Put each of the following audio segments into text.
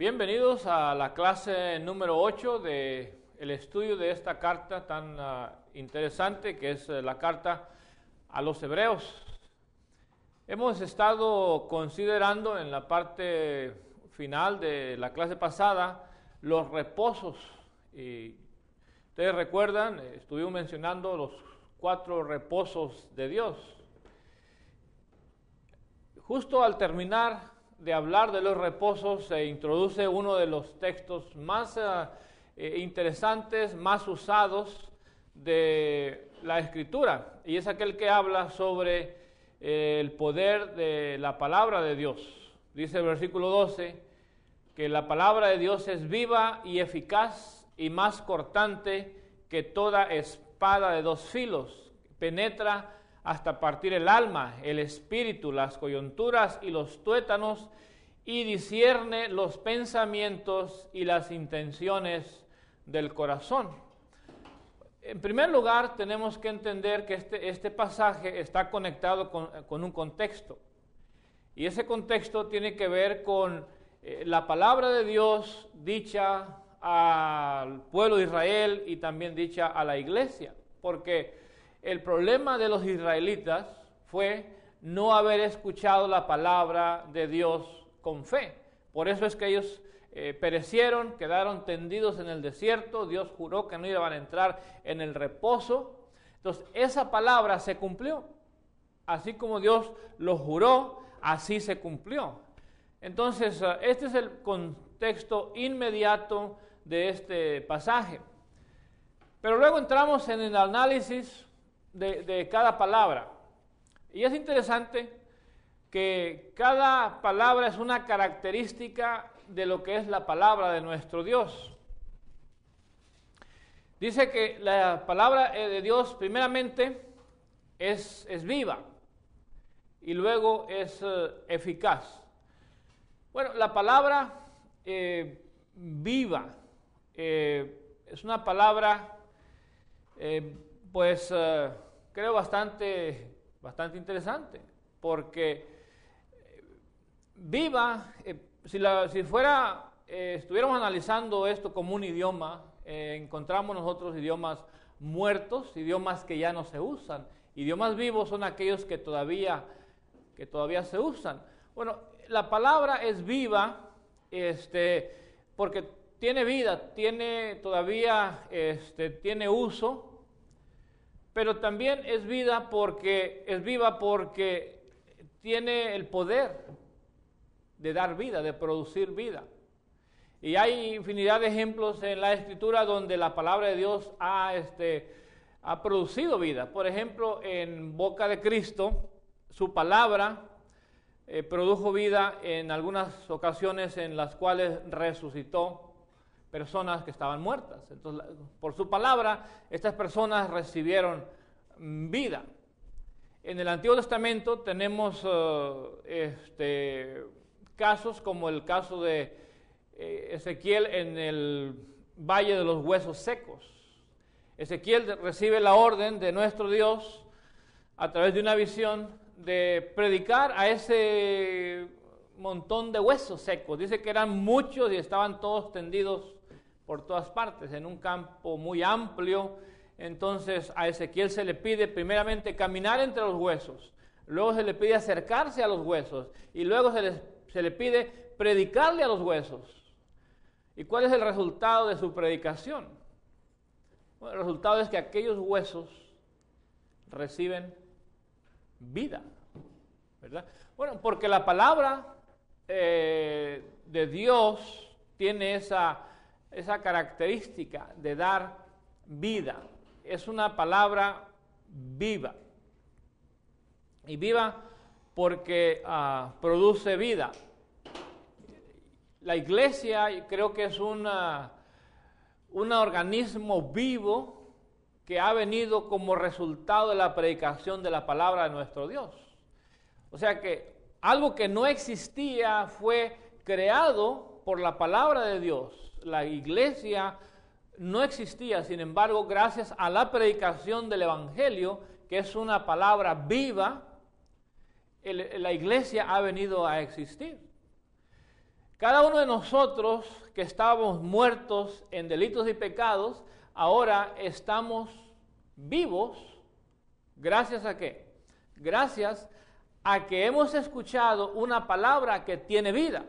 Bienvenidos a la clase número 8 del estudio de esta carta tan interesante que es la carta a los Hebreos. Hemos estado considerando en la parte final de la clase pasada los reposos. Y ustedes recuerdan, estuvimos mencionando los 4 reposos de Dios. Justo al terminar de hablar de los reposos, se introduce uno de los textos más interesantes, más usados de la Escritura, y es aquel que habla sobre el poder de la palabra de Dios. Dice el versículo 12, que la palabra de Dios es viva y eficaz y más cortante que toda espada de 2 filos, penetra hasta partir el alma, el espíritu, las coyunturas y los tuétanos, y discierne los pensamientos y las intenciones del corazón. En primer lugar, tenemos que entender que este pasaje está conectado con un contexto, y ese contexto tiene que ver con la palabra de Dios dicha al pueblo de Israel y también dicha a la iglesia, porque el problema de los israelitas fue no haber escuchado la palabra de Dios con fe. Por eso es que ellos perecieron, quedaron tendidos en el desierto. Dios juró que no iban a entrar en el reposo. Entonces, esa palabra se cumplió. Así como Dios lo juró, así se cumplió. Entonces, este es el contexto inmediato de este pasaje. Pero luego entramos en el análisis de cada palabra. Y es interesante que cada palabra es una característica de lo que es la palabra de nuestro Dios. Dice que la palabra de Dios primeramente es viva y luego es eficaz. Bueno, la palabra viva es una palabra creo bastante interesante, porque viva, si estuviéramos analizando esto como un idioma, encontramos nosotros idiomas muertos, idiomas que ya no se usan. Idiomas vivos son aquellos que todavía se usan. Bueno, la palabra es viva, porque tiene vida, tiene uso. Pero también es viva porque tiene el poder de dar vida, de producir vida. Y hay infinidad de ejemplos en la Escritura donde la palabra de Dios ha producido vida. Por ejemplo, en boca de Cristo, su palabra produjo vida en algunas ocasiones en las cuales resucitó personas que estaban muertas. Entonces, por su palabra, estas personas recibieron vida. En el Antiguo Testamento tenemos casos como el caso de Ezequiel en el Valle de los Huesos Secos. Ezequiel recibe la orden de nuestro Dios a través de una visión de predicar a ese montón de huesos secos. Dice que eran muchos y estaban todos tendidos por todas partes, en un campo muy amplio. Entonces a Ezequiel se le pide primeramente caminar entre los huesos, luego se le pide acercarse a los huesos, y luego se le pide predicarle a los huesos. ¿Y cuál es el resultado de su predicación? Bueno, el resultado es que aquellos huesos reciben vida, ¿verdad? Bueno, porque la palabra de Dios tiene esa característica de dar vida. Es una palabra viva. Y viva porque produce vida. La iglesia creo que es un organismo vivo que ha venido como resultado de la predicación de la palabra de nuestro Dios. O sea que algo que no existía fue creado por la palabra de Dios. La iglesia no existía, sin embargo, gracias a la predicación del Evangelio, que es una palabra viva, la iglesia ha venido a existir. Cada uno de nosotros que estábamos muertos en delitos y pecados, ahora estamos vivos. ¿Gracias a qué? Gracias a que hemos escuchado una palabra que tiene vida.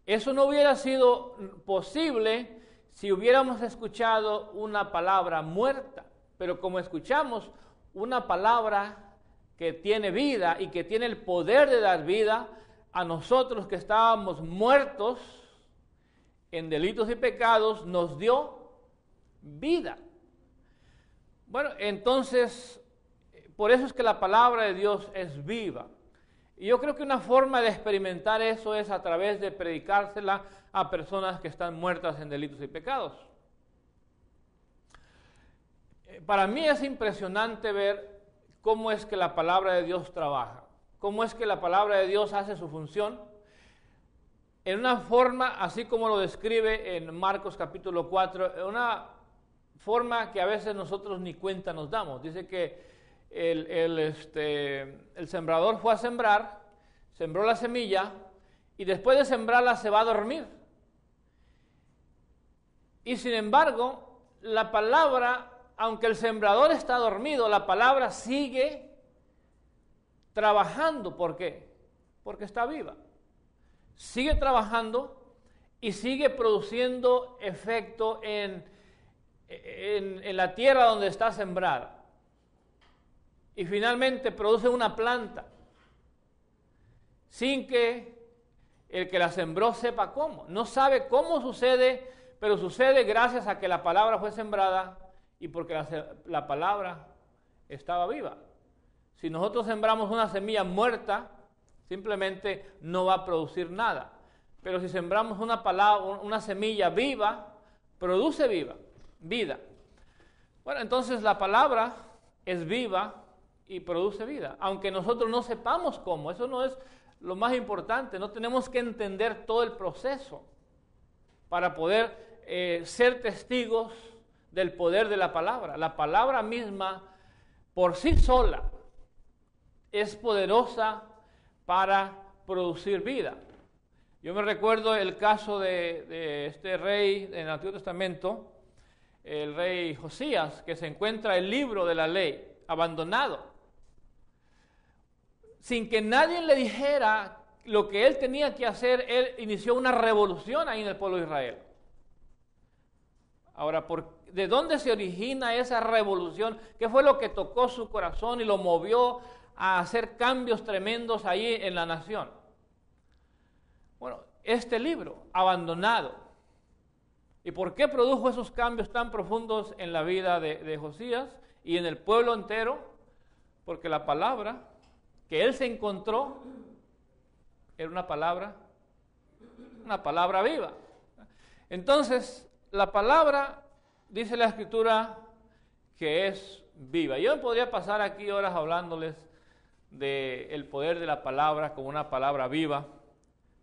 Eso no hubiera sido posible si hubiéramos escuchado una palabra muerta. Pero como escuchamos una palabra que tiene vida y que tiene el poder de dar vida, a nosotros que estábamos muertos en delitos y pecados, nos dio vida. Bueno, entonces, por eso es que la palabra de Dios es viva. Y yo creo que una forma de experimentar eso es a través de predicársela a personas que están muertas en delitos y pecados. Para mí es impresionante ver cómo es que la palabra de Dios trabaja, cómo es que la palabra de Dios hace su función, en una forma, así como lo describe en Marcos capítulo 4, en una forma que a veces nosotros ni cuenta nos damos. Dice que el sembrador fue a sembrar, sembró la semilla y después de sembrarla se va a dormir. Y sin embargo, la palabra, aunque el sembrador está dormido, la palabra sigue trabajando. ¿Por qué? Porque está viva. Sigue trabajando y sigue produciendo efecto en la tierra donde está sembrada. Y finalmente produce una planta, sin que el que la sembró sepa cómo. No sabe cómo sucede, pero sucede gracias a que la palabra fue sembrada y porque la palabra estaba viva. Si nosotros sembramos una semilla muerta, simplemente no va a producir nada. Pero si sembramos una semilla viva, produce vida. Bueno, entonces la palabra es viva y produce vida, aunque nosotros no sepamos cómo. Eso no es lo más importante. No tenemos que entender todo el proceso para poder ser testigos del poder de la palabra. La palabra misma, por sí sola, es poderosa para producir vida. Yo me recuerdo el caso de este rey en el Antiguo Testamento, el rey Josías, que se encuentra el libro de la ley abandonado, sin que nadie le dijera lo que él tenía que hacer. Él inició una revolución ahí en el pueblo de Israel. Ahora, ¿de dónde se origina esa revolución? ¿Qué fue lo que tocó su corazón y lo movió a hacer cambios tremendos ahí en la nación? Bueno, este libro, abandonado. ¿Y por qué produjo esos cambios tan profundos en la vida de Josías y en el pueblo entero? Porque la palabra que él se encontró era una palabra viva. Entonces, la palabra, dice la Escritura, que es viva. Yo podría pasar aquí horas hablándoles del poder de la palabra como una palabra viva,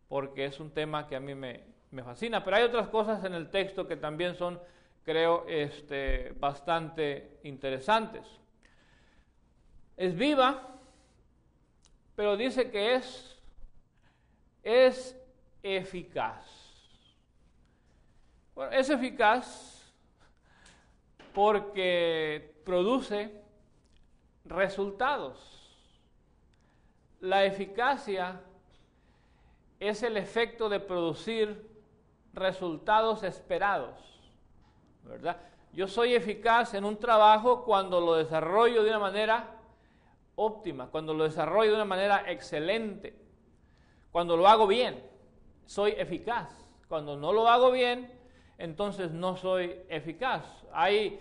porque es un tema que a mí me fascina, pero hay otras cosas en el texto que también son, creo, bastante interesantes. Es viva, pero dice que es eficaz. Bueno, es eficaz porque produce resultados. La eficacia es el efecto de producir resultados esperados, ¿verdad? Yo soy eficaz en un trabajo cuando lo desarrollo de una manera óptima, cuando lo desarrollo de una manera excelente, cuando lo hago bien, soy eficaz. Cuando no lo hago bien, entonces no soy eficaz. Hay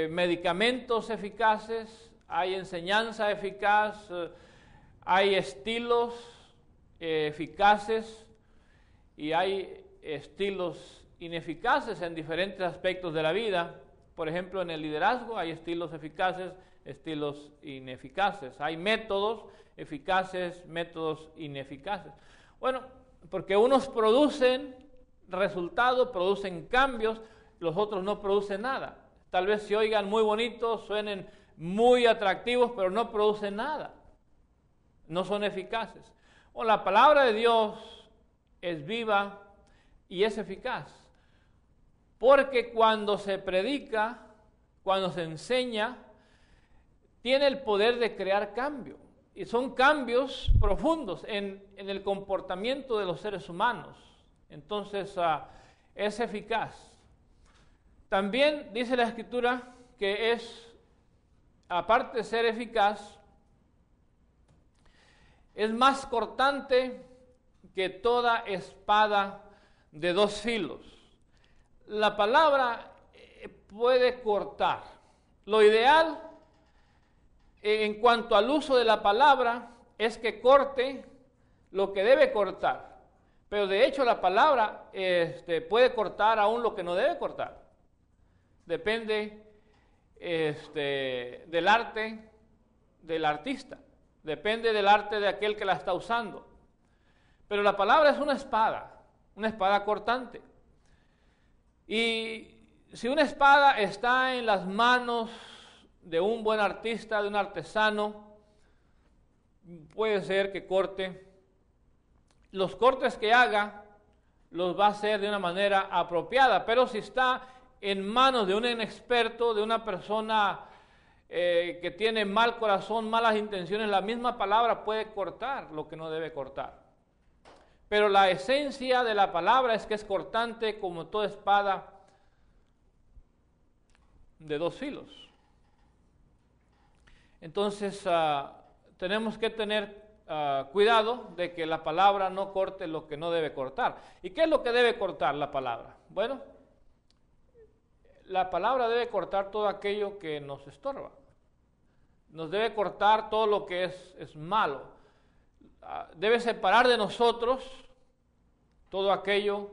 medicamentos eficaces, hay enseñanza eficaz, hay estilos eficaces y hay estilos ineficaces en diferentes aspectos de la vida. Por ejemplo, en el liderazgo hay estilos eficaces, estilos ineficaces. Hay métodos eficaces, métodos ineficaces. Bueno, porque unos producen resultados, producen cambios, los otros no producen nada. Tal vez se oigan muy bonitos, suenen muy atractivos, pero no producen nada. No son eficaces. Bueno, la palabra de Dios es viva y es eficaz. Porque cuando se predica, cuando se enseña, tiene el poder de crear cambio. Y son cambios profundos en el comportamiento de los seres humanos. Entonces, es eficaz. También dice la Escritura que es, aparte de ser eficaz, es más cortante que toda espada de dos filos. La palabra puede cortar. Lo ideal en cuanto al uso de la palabra es que corte lo que debe cortar. Pero de hecho la palabra puede cortar aún lo que no debe cortar. Depende del arte del artista. Depende del arte de aquel que la está usando. Pero la palabra es una espada cortante. Y si una espada está en las manos de un buen artista, de un artesano, puede ser que corte. Los cortes que haga los va a hacer de una manera apropiada, pero si está en manos de un inexperto, de una persona que tiene mal corazón, malas intenciones, la misma palabra puede cortar lo que no debe cortar. Pero la esencia de la palabra es que es cortante como toda espada de dos filos. Entonces, tenemos que tener cuidado de que la palabra no corte lo que no debe cortar. ¿Y qué es lo que debe cortar la palabra? Bueno, la palabra debe cortar todo aquello que nos estorba. Nos debe cortar todo lo que es malo. Debe separar de nosotros todo aquello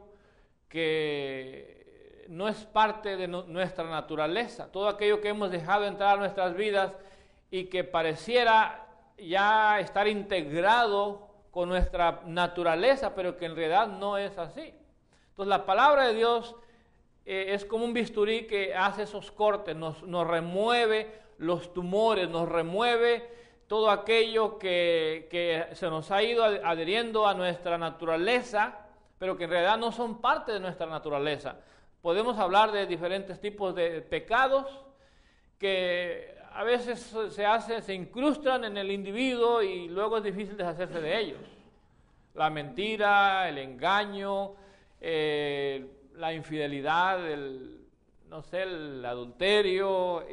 que no es parte de nuestra naturaleza, todo aquello que hemos dejado entrar a nuestras vidas y que pareciera ya estar integrado con nuestra naturaleza, pero que en realidad no es así. Entonces la palabra de Dios es como un bisturí que hace esos cortes, nos remueve los tumores, nos remueve todo aquello que se nos ha ido adheriendo a nuestra naturaleza, pero que en realidad no son parte de nuestra naturaleza. Podemos hablar de diferentes tipos de pecados que a veces se incrustan en el individuo y luego es difícil deshacerse de ellos. La mentira, el engaño, la infidelidad, el adulterio,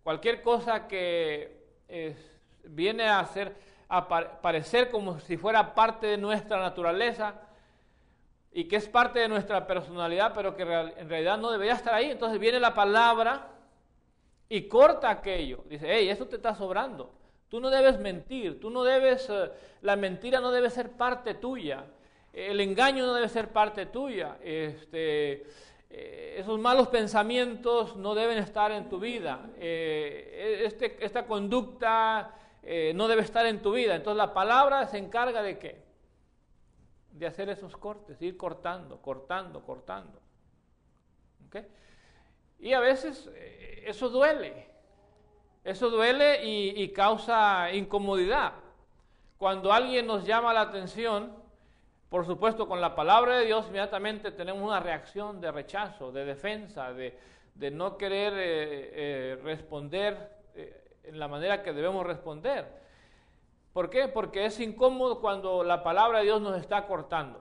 cualquier cosa que viene a parecer como si fuera parte de nuestra naturaleza y que es parte de nuestra personalidad, pero que en realidad no debería estar ahí. Entonces viene la palabra y corta aquello. Dice, hey, eso te está sobrando. Tú no debes mentir, la mentira no debe ser parte tuya. El engaño no debe ser parte tuya. Esos malos pensamientos no deben estar en tu vida. Esta conducta no debe estar en tu vida. Entonces la palabra se encarga de ¿qué? De hacer esos cortes, ir cortando. ¿Okay? Y a veces eso duele y causa incomodidad. Cuando alguien nos llama la atención, por supuesto con la palabra de Dios, inmediatamente tenemos una reacción de rechazo, de defensa, de no querer responder en la manera que debemos responder. ¿Por qué? Porque es incómodo cuando la palabra de Dios nos está cortando,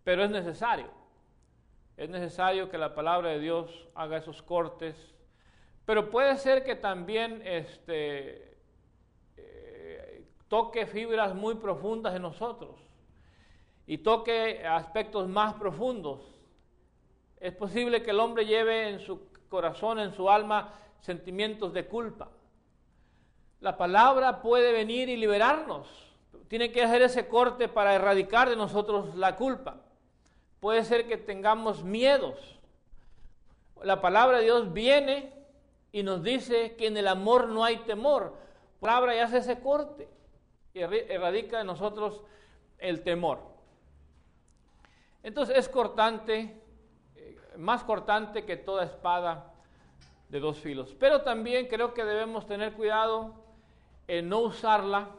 pero es necesario. Es necesario que la palabra de Dios haga esos cortes, pero puede ser que también toque fibras muy profundas en nosotros y toque aspectos más profundos. Es posible que el hombre lleve en su corazón, en su alma, sentimientos de culpa. La palabra puede venir y liberarnos. Tiene que hacer ese corte para erradicar de nosotros la culpa. Puede ser que tengamos miedos. La palabra de Dios viene y nos dice que en el amor no hay temor. La palabra ya hace ese corte y erradica de nosotros el temor. Entonces es cortante, más cortante que toda espada de dos filos. Pero también creo que debemos tener cuidado en no usarla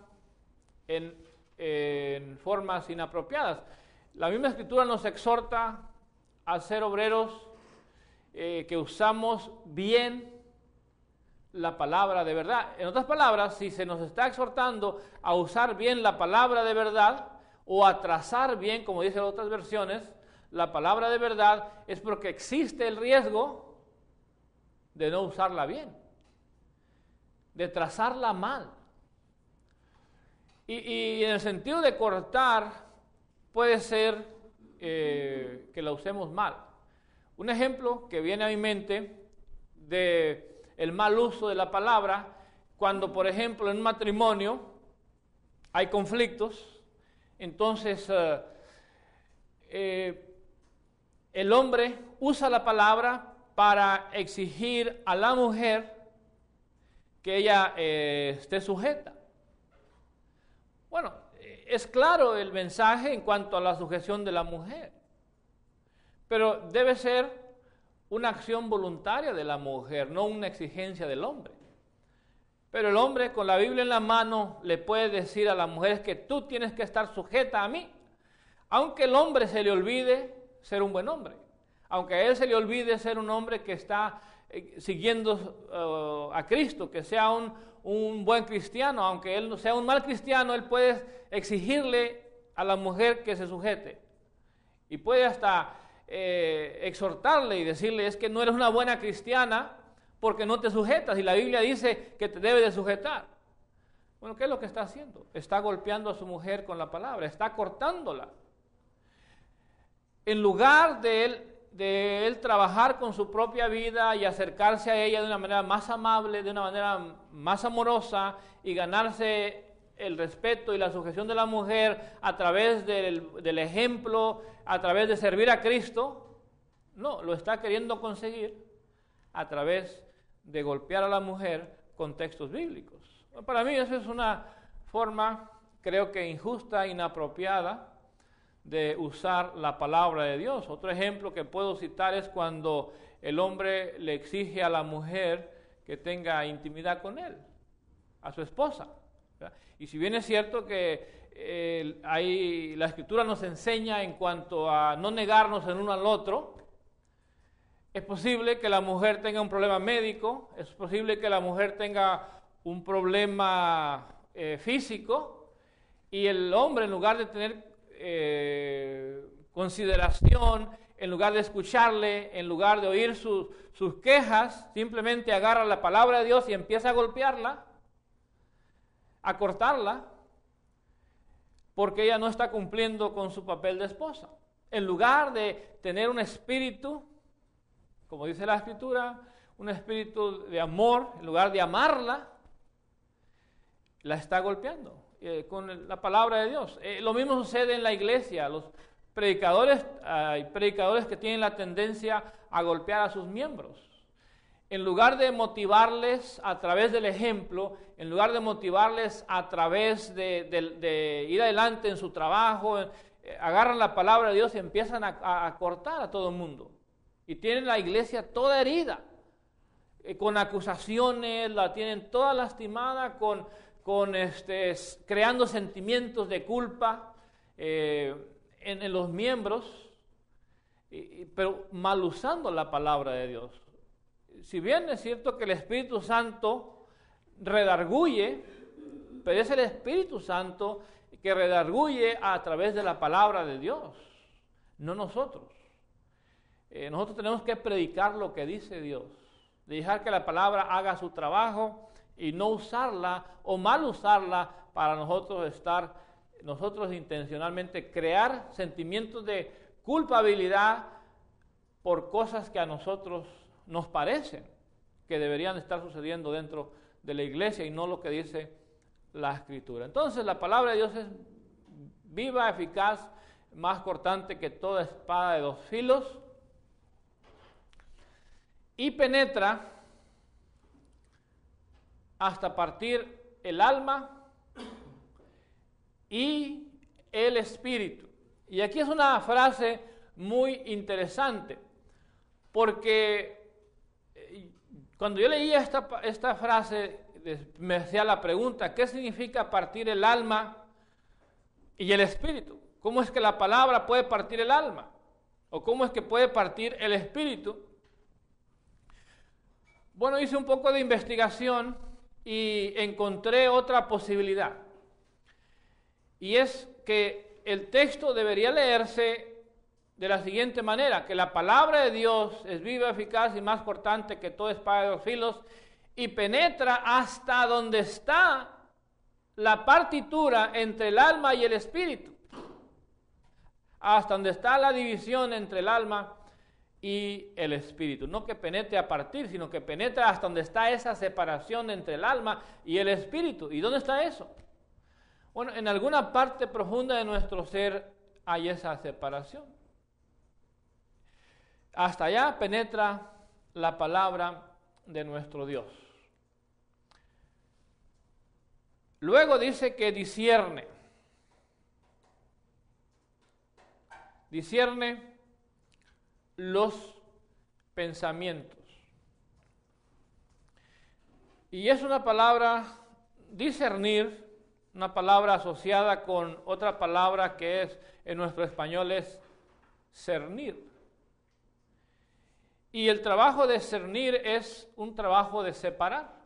en formas inapropiadas. La misma Escritura nos exhorta a ser obreros que usamos bien la palabra de verdad. En otras palabras, si se nos está exhortando a usar bien la palabra de verdad o a trazar bien, como dicen otras versiones, la palabra de verdad, es porque existe el riesgo de no usarla bien, de trazarla mal. Y en el sentido de cortar, puede ser que la usemos mal. Un ejemplo que viene a mi mente de el mal uso de la palabra, cuando por ejemplo en un matrimonio hay conflictos, entonces el hombre usa la palabra para exigir a la mujer que ella esté sujeta. Bueno, es claro el mensaje en cuanto a la sujeción de la mujer, pero debe ser una acción voluntaria de la mujer, no una exigencia del hombre. Pero el hombre con la Biblia en la mano le puede decir a la mujer que tú tienes que estar sujeta a mí, aunque el hombre se le olvide ser un buen hombre, aunque a él se le olvide ser un hombre que está siguiendo a Cristo, que sea un buen cristiano, aunque él no sea un mal cristiano, él puede exigirle a la mujer que se sujete y puede hasta exhortarle y decirle, es que no eres una buena cristiana porque no te sujetas, y la Biblia dice que te debe de sujetar. Bueno, ¿qué es lo que está haciendo? Está golpeando a su mujer con la palabra, está cortándola. En lugar de él trabajar con su propia vida y acercarse a ella de una manera más amable, de una manera más amorosa, y ganarse el respeto y la sujeción de la mujer a través del ejemplo, a través de servir a Cristo, no, lo está queriendo conseguir a través de golpear a la mujer con textos bíblicos. Para mí eso es una forma, creo que injusta, inapropiada, de usar la palabra de Dios. Otro ejemplo que puedo citar es cuando el hombre le exige a la mujer que tenga intimidad con él, a su esposa, ¿verdad? Y si bien es cierto que la Escritura nos enseña en cuanto a no negarnos el uno al otro, es posible que la mujer tenga un problema médico, es posible que la mujer tenga un problema físico, y el hombre, en lugar de tener consideración, en lugar de escucharle, en lugar de oír sus quejas, simplemente agarra la palabra de Dios y empieza a golpearla, a cortarla, porque ella no está cumpliendo con su papel de esposa. En lugar de tener un espíritu, como dice la Escritura, un espíritu de amor, en lugar de amarla, la está golpeando con la palabra de Dios. Lo mismo sucede en la iglesia. Los predicadores, hay predicadores que tienen la tendencia a golpear a sus miembros. En lugar de motivarles a través del ejemplo, en lugar de motivarles a través de ir adelante en su trabajo, agarran la palabra de Dios y empiezan a cortar a todo el mundo. Y tienen la iglesia toda herida, con acusaciones, la tienen toda lastimada, creando sentimientos de culpa en los miembros, pero mal usando la palabra de Dios. Si bien es cierto que el Espíritu Santo redarguye, pero es el Espíritu Santo que redarguye a través de la palabra de Dios, no nosotros. Nosotros tenemos que predicar lo que dice Dios, dejar que la palabra haga su trabajo y no usarla o mal usarla para nosotros intencionalmente crear sentimientos de culpabilidad por cosas que a nosotros nos parecen que deberían estar sucediendo dentro de la iglesia y no lo que dice la Escritura. Entonces la palabra de Dios es viva, eficaz, más cortante que toda espada de dos filos y penetra hasta partir el alma y el espíritu. Y aquí es una frase muy interesante, porque cuando yo leía esta frase, me hacía la pregunta, ¿qué significa partir el alma y el espíritu? ¿Cómo es que la palabra puede partir el alma? ¿O cómo es que puede partir el espíritu? Bueno, hice un poco de investigación y encontré otra posibilidad. Y es que el texto debería leerse de la siguiente manera: que la palabra de Dios es viva, eficaz y más cortante que toda espada de dos filos, y penetra hasta donde está la partitura entre el alma y el espíritu, hasta donde está la división entre el alma y el espíritu. No que penetre a partir, sino que penetra hasta donde está esa separación entre el alma y el espíritu. ¿Y dónde está eso? Bueno, en alguna parte profunda de nuestro ser hay esa separación. Hasta allá penetra la palabra de nuestro Dios. Luego dice que discierne los pensamientos. Y es una palabra, discernir, una palabra asociada con otra palabra que es, en nuestro español, es cernir. Y el trabajo de cernir es un trabajo de separar.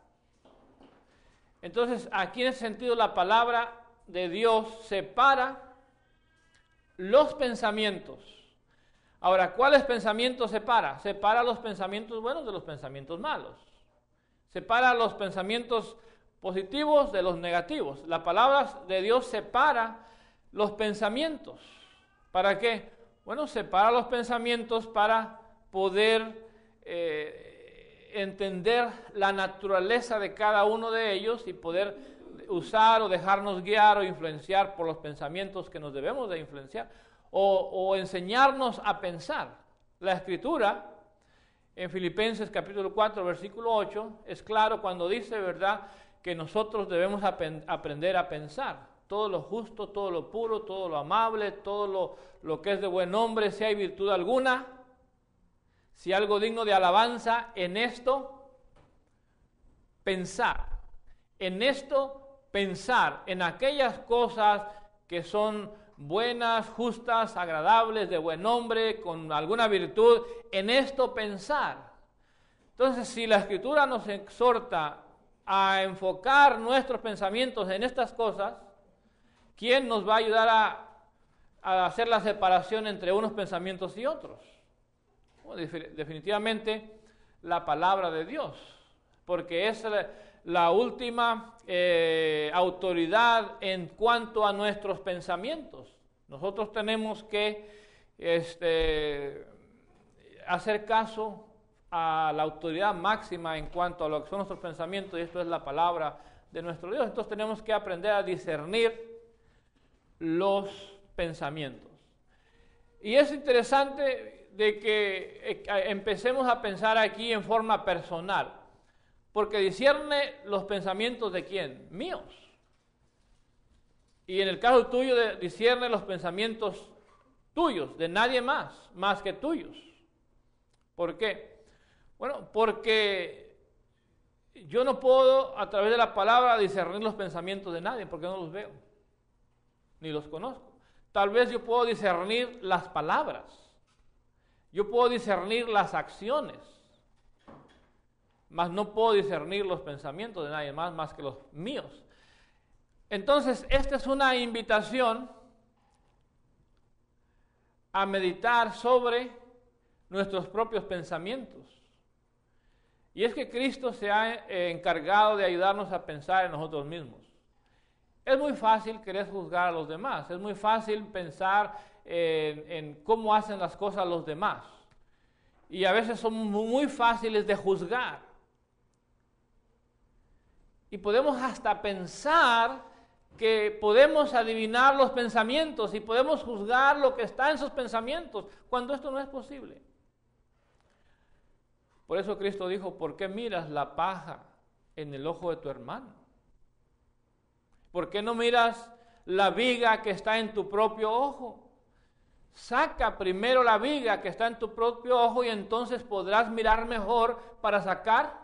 Entonces, aquí en ese sentido, la palabra de Dios separa los pensamientos. Ahora, ¿cuáles pensamientos separa? Separa los pensamientos buenos de los pensamientos malos. Separa los pensamientos positivos de los negativos. La palabra de Dios separa los pensamientos. ¿Para qué? Bueno, separa los pensamientos para poder entender la naturaleza de cada uno de ellos y poder usar o dejarnos guiar o influenciar por los pensamientos que nos debemos de influenciar o enseñarnos a pensar. La Escritura en Filipenses capítulo 4 versículo 8 es claro cuando dice, ¿verdad?, que nosotros debemos aprender a pensar todo lo justo, todo lo puro, todo lo amable, todo lo que es de buen nombre, si hay virtud alguna, si algo digno de alabanza, en esto pensar. En esto pensar, en aquellas cosas que son buenas, justas, agradables, de buen nombre, con alguna virtud, en esto pensar. Entonces, si la Escritura nos exhorta a enfocar nuestros pensamientos en estas cosas, ¿quién nos va a ayudar a hacer la separación entre unos pensamientos y otros? Bueno, definitivamente la palabra de Dios, porque es la última autoridad en cuanto a nuestros pensamientos. Nosotros tenemos que hacer caso a la autoridad máxima en cuanto a lo que son nuestros pensamientos, y esto es la palabra de nuestro Dios. Entonces tenemos que aprender a discernir los pensamientos. Y es interesante de que empecemos a pensar aquí en forma personal, porque discierne los pensamientos de ¿quién? Míos. Y en el caso tuyo, discierne los pensamientos tuyos, de nadie más que tuyos. ¿Por qué? Bueno, porque yo no puedo a través de la palabra discernir los pensamientos de nadie, porque no los veo, ni los conozco. Tal vez yo puedo discernir las palabras, yo puedo discernir las acciones, mas no puedo discernir los pensamientos de nadie más que los míos. Entonces, esta es una invitación a meditar sobre nuestros propios pensamientos. Y es que Cristo se ha encargado de ayudarnos a pensar en nosotros mismos. Es muy fácil querer juzgar a los demás, es muy fácil pensar en cómo hacen las cosas los demás. Y a veces son muy fáciles de juzgar. Y podemos hasta pensar que podemos adivinar los pensamientos y podemos juzgar lo que está en sus pensamientos, cuando esto no es posible. Por eso Cristo dijo, ¿por qué miras la paja en el ojo de tu hermano? ¿Por qué no miras la viga que está en tu propio ojo? Saca primero la viga que está en tu propio ojo y entonces podrás mirar mejor para sacar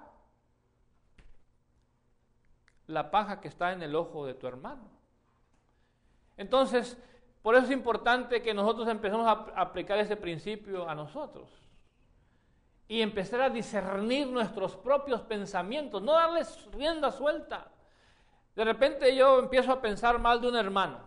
la paja que está en el ojo de tu hermano. Entonces, por eso es importante que nosotros empecemos a aplicar ese principio a nosotros y empezar a discernir nuestros propios pensamientos, no darles rienda suelta. De repente yo empiezo a pensar mal de un hermano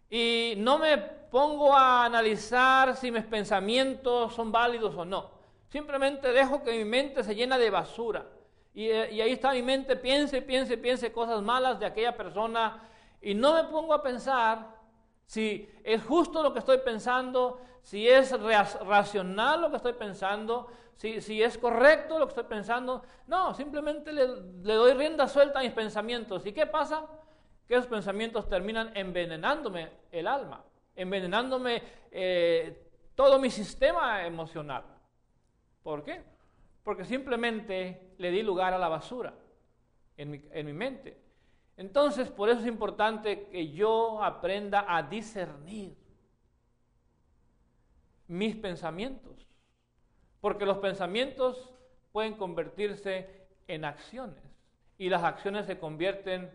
y no me pongo a analizar si mis pensamientos son válidos o no. Simplemente dejo que mi mente se llena de basura. Y ahí está mi mente, piense cosas malas de aquella persona. Y no me pongo a pensar si es justo lo que estoy pensando, si es racional lo que estoy pensando, si es correcto lo que estoy pensando. No, simplemente le doy rienda suelta a mis pensamientos. ¿Y qué pasa? Que esos pensamientos terminan envenenándome el alma, envenenándome todo mi sistema emocional. ¿Por qué? Porque simplemente le di lugar a la basura en mi mente. Entonces, por eso es importante que yo aprenda a discernir mis pensamientos. Porque los pensamientos pueden convertirse en acciones. Y las acciones se convierten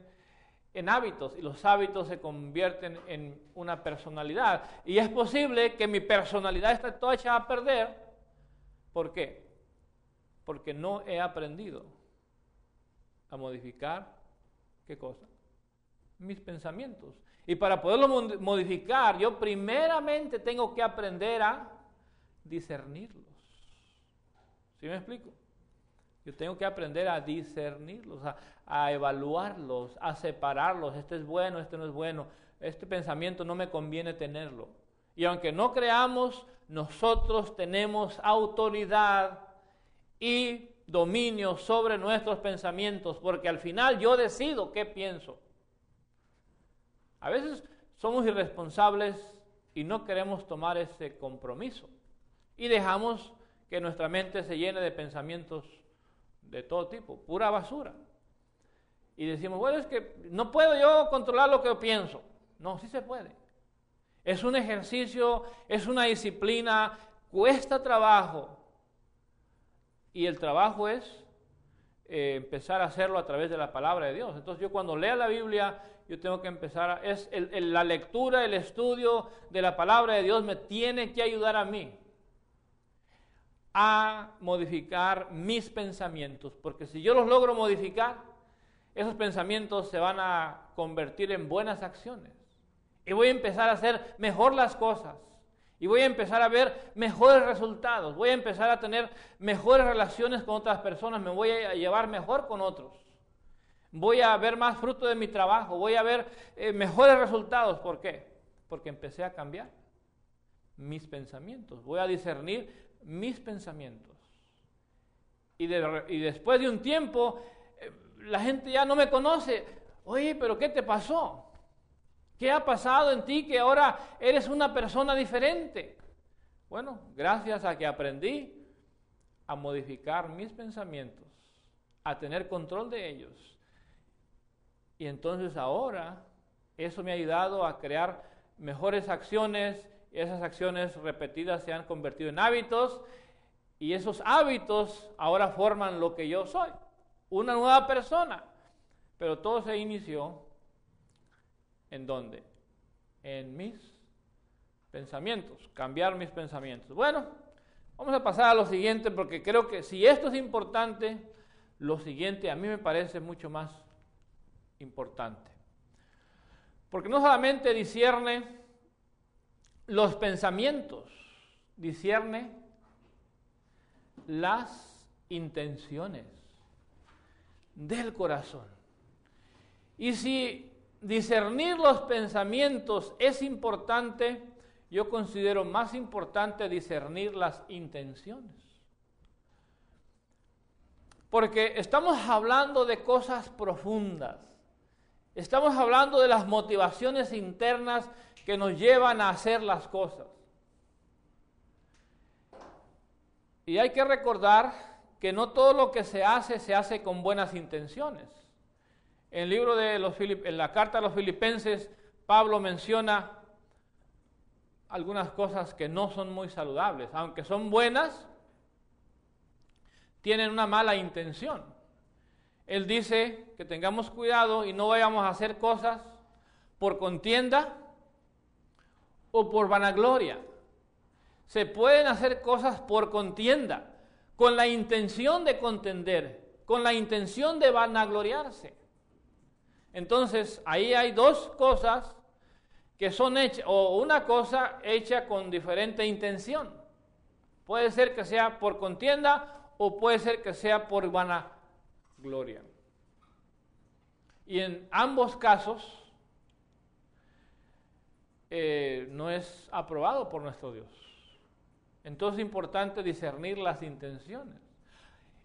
en hábitos. Y los hábitos se convierten en una personalidad. Y es posible que mi personalidad esté toda hecha a perder. ¿Por qué? Porque no he aprendido a modificar, ¿qué cosa? Mis pensamientos. Y para poderlo modificar, yo primeramente tengo que aprender a discernirlos. ¿Sí me explico? Yo tengo que aprender a discernirlos, a evaluarlos, a separarlos. Este es bueno, este no es bueno. Este pensamiento no me conviene tenerlo. Y aunque no creamos, nosotros tenemos autoridad y dominio sobre nuestros pensamientos, porque al final yo decido qué pienso. A veces somos irresponsables y no queremos tomar ese compromiso y dejamos que nuestra mente se llene de pensamientos de todo tipo, pura basura. Y decimos, bueno, es que no puedo yo controlar lo que pienso. No, sí se puede. Es un ejercicio, es una disciplina, cuesta trabajo. Y el trabajo es empezar a hacerlo a través de la palabra de Dios. Entonces yo cuando lea la Biblia, yo tengo que empezar, la lectura, el estudio de la palabra de Dios me tiene que ayudar a mí a modificar mis pensamientos. Porque si yo los logro modificar, esos pensamientos se van a convertir en buenas acciones. Y voy a empezar a hacer mejor las cosas. Y voy a empezar a ver mejores resultados. Voy a empezar a tener mejores relaciones con otras personas. Me voy a llevar mejor con otros. Voy a ver más fruto de mi trabajo. Voy a ver mejores resultados. ¿Por qué? Porque empecé a cambiar mis pensamientos. Voy a discernir mis pensamientos. Y después de un tiempo, la gente ya no me conoce. Oye, ¿pero qué te pasó? ¿Qué ha pasado en ti que ahora eres una persona diferente? Bueno, gracias a que aprendí a modificar mis pensamientos, a tener control de ellos. Y entonces ahora eso me ha ayudado a crear mejores acciones. Esas acciones repetidas se han convertido en hábitos y esos hábitos ahora forman lo que yo soy, una nueva persona. Pero todo se inició ¿en dónde? En mis pensamientos, cambiar mis pensamientos. Bueno, vamos a pasar a lo siguiente porque creo que si esto es importante, lo siguiente a mí me parece mucho más importante. Porque no solamente discierne los pensamientos, discierne las intenciones del corazón. Y si discernir los pensamientos es importante, yo considero más importante discernir las intenciones. Porque estamos hablando de cosas profundas. Estamos hablando de las motivaciones internas que nos llevan a hacer las cosas. Y hay que recordar que no todo lo que se hace con buenas intenciones. En el libro en la carta a los Filipenses, Pablo menciona algunas cosas que no son muy saludables, aunque son buenas, tienen una mala intención. Él dice que tengamos cuidado y no vayamos a hacer cosas por contienda o por vanagloria. Se pueden hacer cosas por contienda, con la intención de contender, con la intención de vanagloriarse. Entonces, ahí hay dos cosas que son hechas, o una cosa hecha con diferente intención. Puede ser que sea por contienda o puede ser que sea por vanagloria. Y en ambos casos no es aprobado por nuestro Dios. Entonces es importante discernir las intenciones.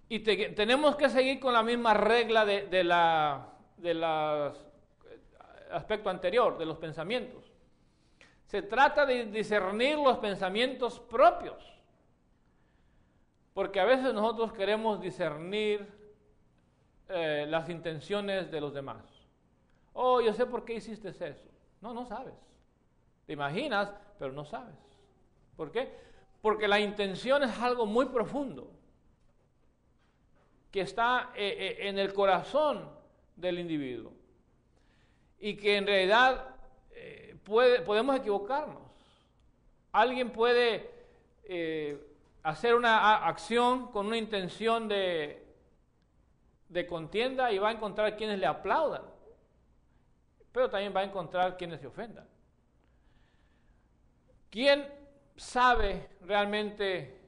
Y tenemos que seguir con la misma regla del aspecto anterior, de los pensamientos. Se trata de discernir los pensamientos propios. Porque a veces nosotros queremos discernir las intenciones de los demás. Oh, yo sé por qué hiciste eso. No, no sabes. Te imaginas, pero no sabes. ¿Por qué? Porque la intención es algo muy profundo, que está en el corazón del individuo. Y que en realidad podemos equivocarnos. Alguien puede hacer una acción con una intención de contienda y va a encontrar quienes le aplaudan, pero también va a encontrar quienes se ofendan. ¿Quién sabe realmente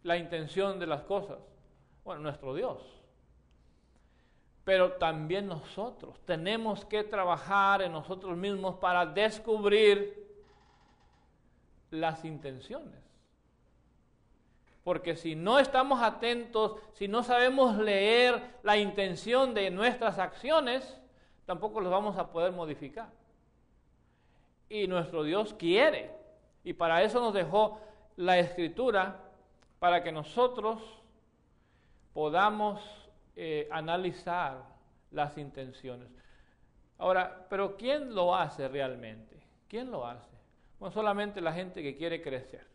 la intención de las cosas? Bueno, nuestro Dios. Pero también nosotros tenemos que trabajar en nosotros mismos para descubrir las intenciones. Porque si no estamos atentos, si no sabemos leer la intención de nuestras acciones, tampoco los vamos a poder modificar. Y nuestro Dios quiere, y para eso nos dejó la Escritura, para que nosotros podamos analizar las intenciones. Ahora, pero ¿quién lo hace realmente? ¿Quién lo hace? Bueno, solamente la gente que quiere crecer.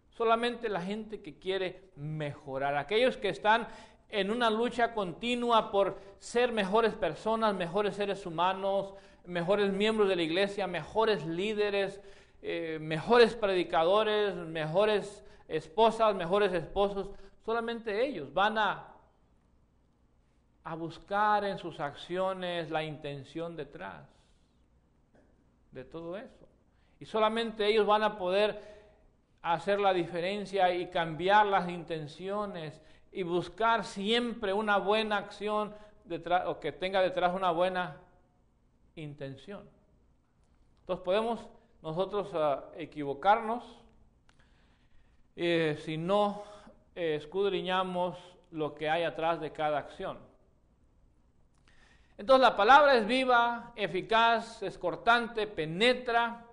Solamente la gente que quiere mejorar. Aquellos que están en una lucha continua por ser mejores personas, mejores seres humanos, mejores miembros de la iglesia, mejores líderes, mejores predicadores, mejores esposas, mejores esposos. Solamente ellos van a buscar en sus acciones la intención detrás de todo eso. Y solamente ellos van a poder hacer la diferencia y cambiar las intenciones y buscar siempre una buena acción detrás, o que tenga detrás una buena intención. Entonces podemos nosotros equivocarnos si no escudriñamos lo que hay atrás de cada acción. Entonces la palabra es viva, eficaz, es cortante, penetra,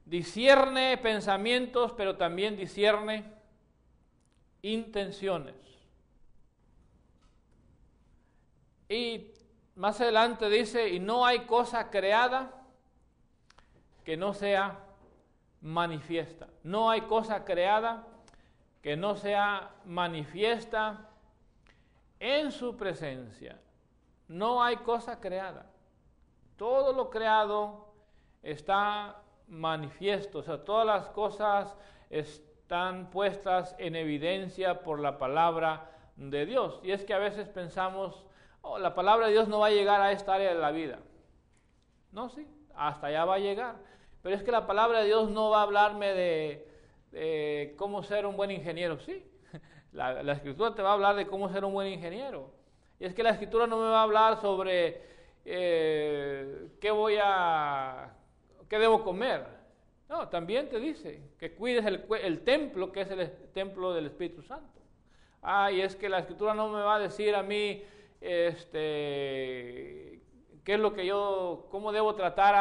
discierne pensamientos, pero también discierne intenciones. Y más adelante dice, y no hay cosa creada que no sea manifiesta. No hay cosa creada que no sea manifiesta en su presencia. No hay cosa creada. Todo lo creado está manifiesto, o sea, todas las cosas están puestas en evidencia por la palabra de Dios. Y es que a veces pensamos, oh, la palabra de Dios no va a llegar a esta área de la vida. No, sí, hasta allá va a llegar. Pero es que la palabra de Dios no va a hablarme de cómo ser un buen ingeniero. Sí, la Escritura te va a hablar de cómo ser un buen ingeniero. Y es que la Escritura no me va a hablar sobre qué debo comer. No, también te dice que cuides el templo, que es el templo del Espíritu Santo. Y es que la Escritura no me va a decir a mí qué es lo que cómo debo tratar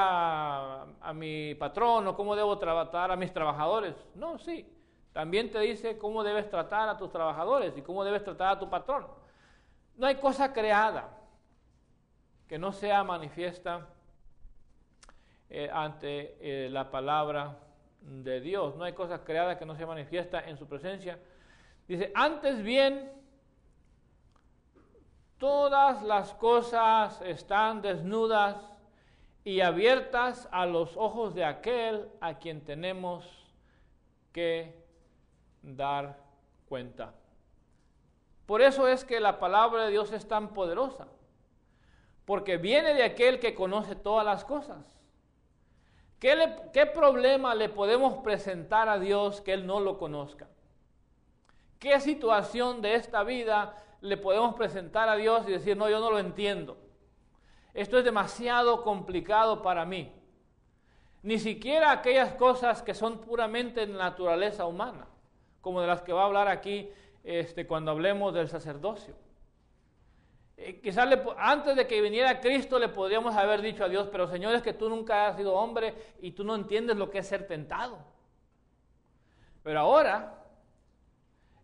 a mi patrón o cómo debo tratar a mis trabajadores. No, sí, también te dice cómo debes tratar a tus trabajadores y cómo debes tratar a tu patrón. No hay cosa creada que no sea manifiesta ante la palabra de Dios. No hay cosa creada que no sea manifiesta en su presencia. Dice, antes bien, todas las cosas están desnudas y abiertas a los ojos de aquel a quien tenemos que dar cuenta. Por eso es que la palabra de Dios es tan poderosa, porque viene de aquel que conoce todas las cosas. ¿Qué problema le podemos presentar a Dios que Él no lo conozca? ¿Qué situación de esta vida le podemos presentar a Dios y decir, no, yo no lo entiendo? Esto es demasiado complicado para mí. Ni siquiera aquellas cosas que son puramente de naturaleza humana, como de las que va a hablar aquí cuando hablemos del sacerdocio. Quizás antes de que viniera Cristo le podríamos haber dicho a Dios, pero Señor, es que tú nunca has sido hombre y tú no entiendes lo que es ser tentado. Pero ahora,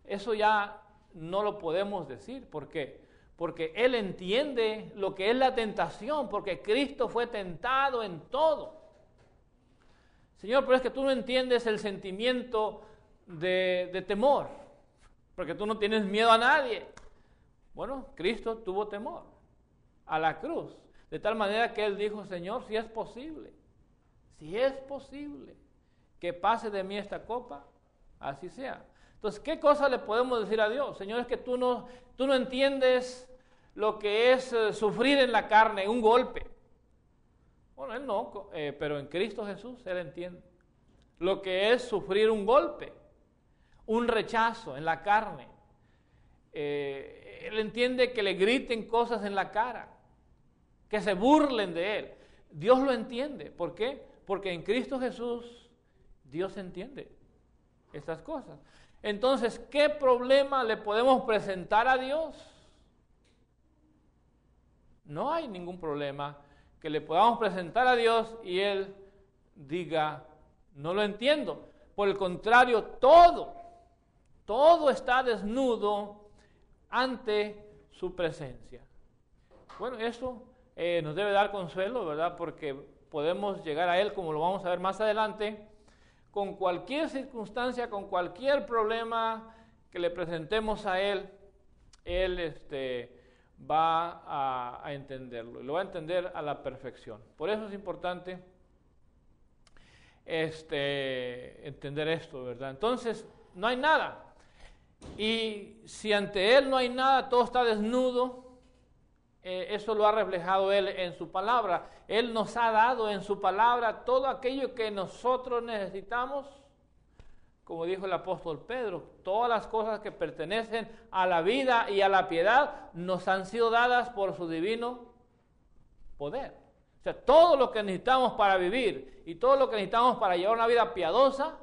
eso ya no lo podemos decir. ¿Por qué? Porque Él entiende lo que es la tentación, porque Cristo fue tentado en todo. Señor, pero es que tú no entiendes el sentimiento de temor, porque tú no tienes miedo a nadie. Bueno, Cristo tuvo temor a la cruz, de tal manera que Él dijo, Señor, si es posible que pase de mí esta copa, así sea. Entonces, ¿qué cosa le podemos decir a Dios? Señor, es que tú no entiendes lo que es sufrir en la carne, un golpe. Bueno, Él no, pero en Cristo Jesús Él entiende lo que es sufrir un golpe, un rechazo en la carne. Él entiende que le griten cosas en la cara, que se burlen de Él. Dios lo entiende. ¿Por qué? Porque en Cristo Jesús Dios entiende estas cosas. Entonces, ¿qué problema le podemos presentar a Dios? No hay ningún problema que le podamos presentar a Dios y Él diga, no lo entiendo. Por el contrario, todo está desnudo ante su presencia. Bueno, eso nos debe dar consuelo, ¿verdad? Porque podemos llegar a Él, como lo vamos a ver más adelante, con cualquier circunstancia, con cualquier problema que le presentemos a Él, Él va a entenderlo, y lo va a entender a la perfección. Por eso es importante entender esto, ¿verdad? Entonces, no hay nada. Y si ante Él no hay nada, todo está desnudo, eso lo ha reflejado Él en su palabra. Él nos ha dado en su palabra todo aquello que nosotros necesitamos. Como dijo el apóstol Pedro, todas las cosas que pertenecen a la vida y a la piedad nos han sido dadas por su divino poder. O sea, todo lo que necesitamos para vivir y todo lo que necesitamos para llevar una vida piadosa,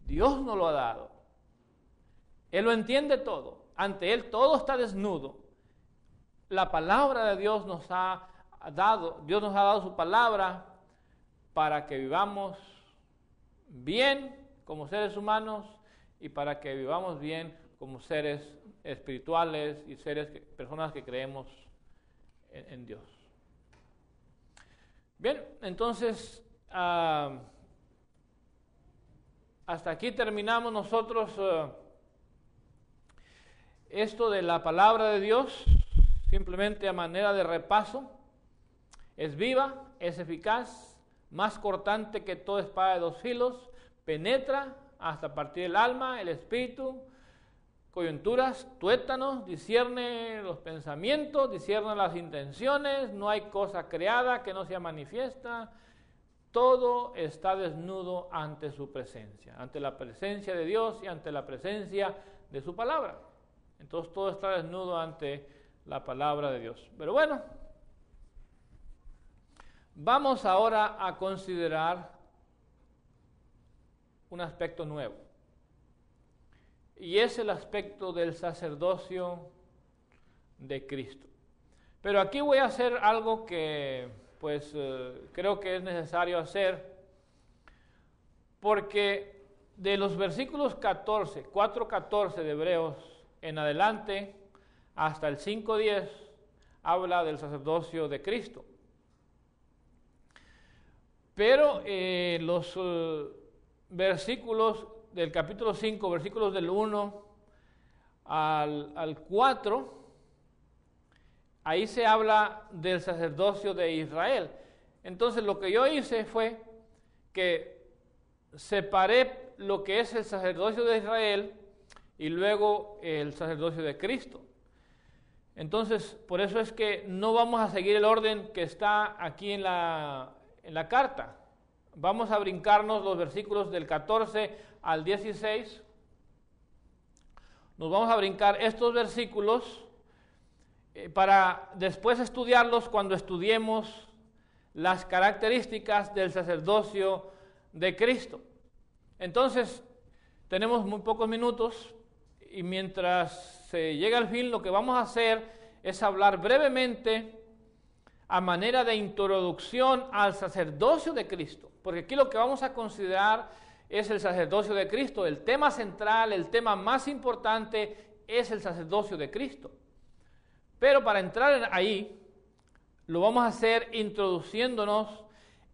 Dios nos lo ha dado. Él lo entiende todo. Ante Él todo está desnudo. La palabra de Dios nos ha dado su palabra para que vivamos bien como seres humanos y para que vivamos bien como seres espirituales y personas que creemos en Dios. Bien, entonces hasta aquí terminamos nosotros esto de la palabra de Dios, simplemente a manera de repaso. Es viva, es eficaz, más cortante que toda espada de dos filos, penetra hasta partir el alma, el espíritu, coyunturas, tuétanos, discierne los pensamientos, discierne las intenciones, no hay cosa creada que no sea manifiesta, todo está desnudo ante su presencia, ante la presencia de Dios y ante la presencia de su palabra. Entonces todo está desnudo ante la palabra de Dios. Pero bueno, vamos ahora a considerar un aspecto nuevo. Y es el aspecto del sacerdocio de Cristo. Pero aquí voy a hacer algo que creo que es necesario hacer, porque de los versículos 4:14 de Hebreos en adelante, hasta el 5:10, habla del sacerdocio de Cristo. Pero los versículos del capítulo 5, versículos del 1 al 4, ahí se habla del sacerdocio de Israel. Entonces lo que yo hice fue que separé lo que es el sacerdocio de Israel y luego el sacerdocio de Cristo. Entonces, por eso es que no vamos a seguir el orden que está aquí en la carta. Vamos a brincarnos los versículos del 14 al 16. Nos vamos a brincar estos versículos para después estudiarlos cuando estudiemos las características del sacerdocio de Cristo. Entonces, tenemos muy pocos minutos y mientras se llega al fin, lo que vamos a hacer es hablar brevemente a manera de introducción al sacerdocio de Cristo, porque aquí lo que vamos a considerar es el sacerdocio de Cristo. El tema central, el tema más importante es el sacerdocio de Cristo. Pero para entrar ahí, lo vamos a hacer introduciéndonos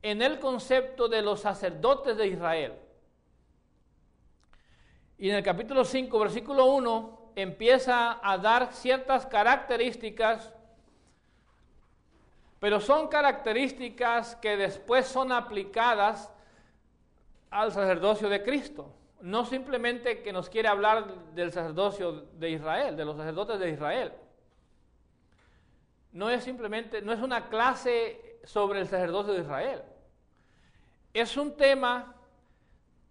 en el concepto de los sacerdotes de Israel. Y en el capítulo 5, versículo 1, empieza a dar ciertas características, pero son características que después son aplicadas al sacerdocio de Cristo. No simplemente que nos quiere hablar del sacerdocio de Israel, de los sacerdotes de Israel. No es simplemente, no es una clase sobre el sacerdocio de Israel. Es un tema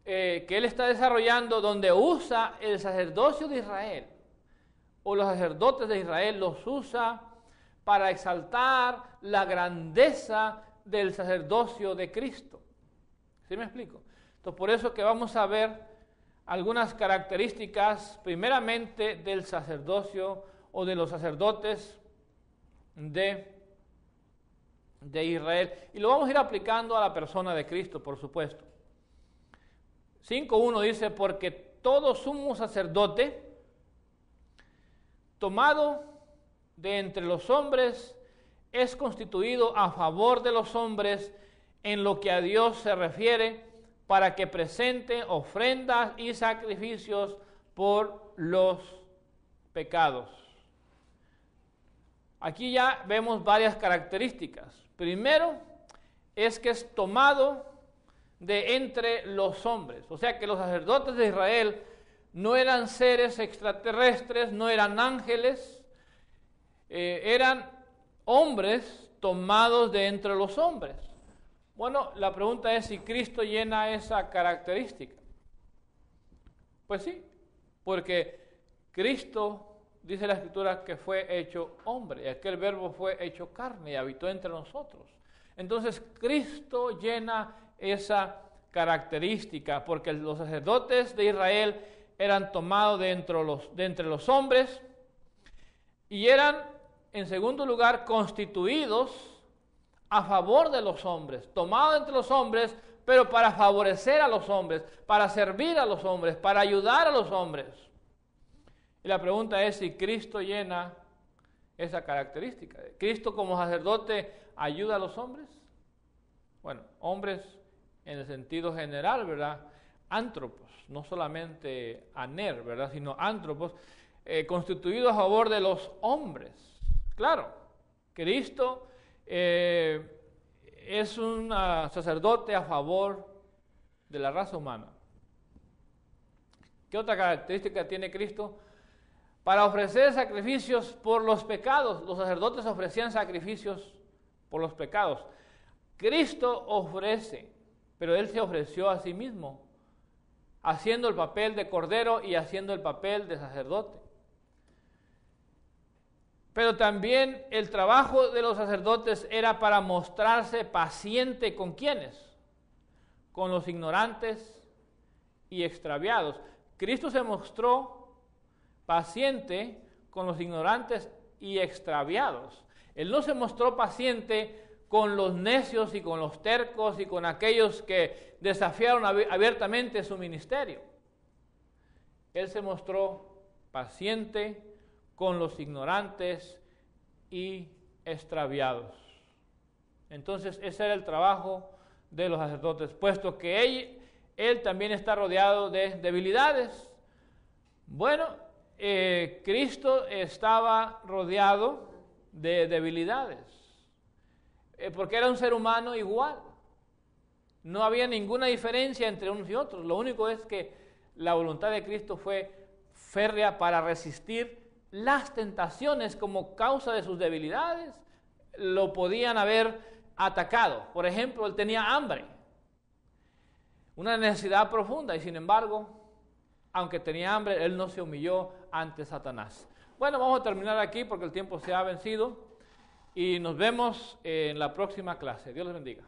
que él está desarrollando donde usa el sacerdocio de Israel o los sacerdotes de Israel, los usa para exaltar la grandeza del sacerdocio de Cristo. ¿Sí me explico? Entonces, por eso que vamos a ver algunas características, primeramente del sacerdocio o de los sacerdotes de Israel, y lo vamos a ir aplicando a la persona de Cristo, por supuesto. 5.1 dice, porque todo sumo sacerdote tomado de entre los hombres es constituido a favor de los hombres en lo que a Dios se refiere, para que presente ofrendas y sacrificios por los pecados. Aquí ya vemos varias características. Primero, es que es tomado de entre los hombres. O sea que los sacerdotes de Israel no eran seres extraterrestres, no eran ángeles, eran hombres tomados de entre los hombres. Bueno, la pregunta es si Cristo llena esa característica. Pues sí, porque Cristo, dice la Escritura, que fue hecho hombre, y aquel verbo fue hecho carne y habitó entre nosotros. Entonces Cristo llena esa característica, porque los sacerdotes de Israel eran tomados de entre los hombres y eran, en segundo lugar, constituidos a favor de los hombres, tomados entre los hombres, pero para favorecer a los hombres, para servir a los hombres, para ayudar a los hombres. Y la pregunta es si Cristo llena esa característica. ¿Cristo como sacerdote ayuda a los hombres? Bueno, hombres en el sentido general, ¿verdad? Ántropos, no solamente aner, ¿verdad? Sino ántropos, constituidos a favor de los hombres. Claro, Cristo es un sacerdote a favor de la raza humana. ¿Qué otra característica tiene Cristo? Para ofrecer sacrificios por los pecados. Los sacerdotes ofrecían sacrificios por los pecados. Cristo ofrece, pero Él se ofreció a sí mismo, haciendo el papel de cordero y haciendo el papel de sacerdote. Pero también el trabajo de los sacerdotes era para mostrarse paciente ¿con quiénes? Con los ignorantes y extraviados. Cristo se mostró paciente con los ignorantes y extraviados. Él no se mostró paciente con los necios y con los tercos y con aquellos que desafiaron abiertamente su ministerio. Él se mostró paciente con los ignorantes y extraviados. Entonces ese era el trabajo de los sacerdotes, puesto que él también está rodeado de debilidades. Bueno, Cristo estaba rodeado de debilidades. porque era un ser humano igual. No había ninguna diferencia entre unos y otros. Lo único es que la voluntad de Cristo fue férrea para resistir las tentaciones como causa de sus debilidades. Lo podían haber atacado. Por ejemplo, él tenía hambre, una necesidad profunda, y sin embargo, aunque tenía hambre, él no se humilló ante Satanás. Bueno, vamos a terminar aquí porque el tiempo se ha vencido y nos vemos en la próxima clase. Dios les bendiga.